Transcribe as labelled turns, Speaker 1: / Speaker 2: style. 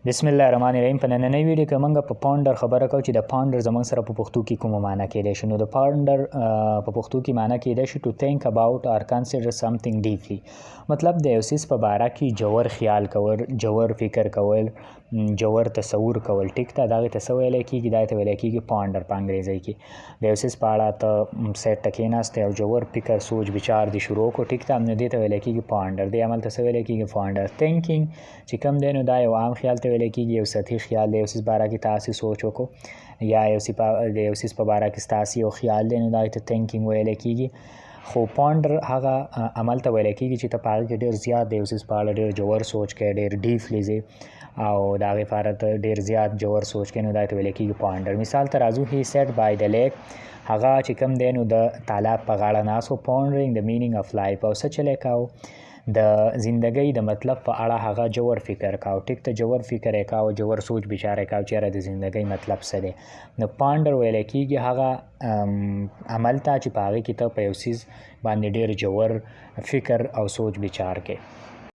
Speaker 1: بسم الله الرحمن الرحیم. په نننۍ ویډیو کې موږ په پاونډر خبره کوو چې د پاونډر زموږ سره په پښتو کې کومه معنی کېدای شي. نو د پاونډر په پښتو کې معنی کېدای شي to think about or consider something deeply. مطلب د یو څیز په باره کې جوور خیال کول، جوور فکر کول، جوور تصور کول. ټیک ته دغه ته څه ویلی کېږي؟ دا ته ویلی کېږي پاونډر په انګریزي کې. د یو څیز په اړه ته سیټ ته کېناستې او جوور فکر سوچ بچار دې شروع کړو. ټیک ته نو دې ته ویلی کېږي پاونډر. دې عمل ته څه ویلی کېږي؟ پاونډر. تھینکینګ چې کوم دی نو دا یو عام خیال ته ویلی کېږي، یو سطحي خیال دی. یو څیز باره کې تاسې سوچ وکړو یا د یو څیز په باره کې ستاسې یو خیال دی نو دا ته تھینکینګ ویلی کېږي. خو پاونډر هغه عمل ته ویلی کېږي چې ته په هغه کې ډېر زیات د یو څیز په اړه ډېر جوور سوچ کوې، ډېر ډیپلی ځې او د هغې په اړه ته ډېر زیات جوور سوچ کوې نو دا ته ویلی کېږي پاونډر. مثال ته راځو. هی سیټ بای د لیک. هغه چې کوم دی نو د تالاب په غاړه ناست و. پاونډرینګ د مینینګ اف لایف. او څه چلی کوو؟ د زندګۍ د مطلب په اړه هغه جوور فکر کاو. ټیک ته جوور فکر یې کاو، جوور سوچ بچاره یې کاو چې یاره د زندګۍ مطلب څه دی. نو پاونډر ویلی کېږي هغه عمل ته چې په هغې کې ته په یو څیز باندې ډېر جوور فکر او سوچ بچار کې.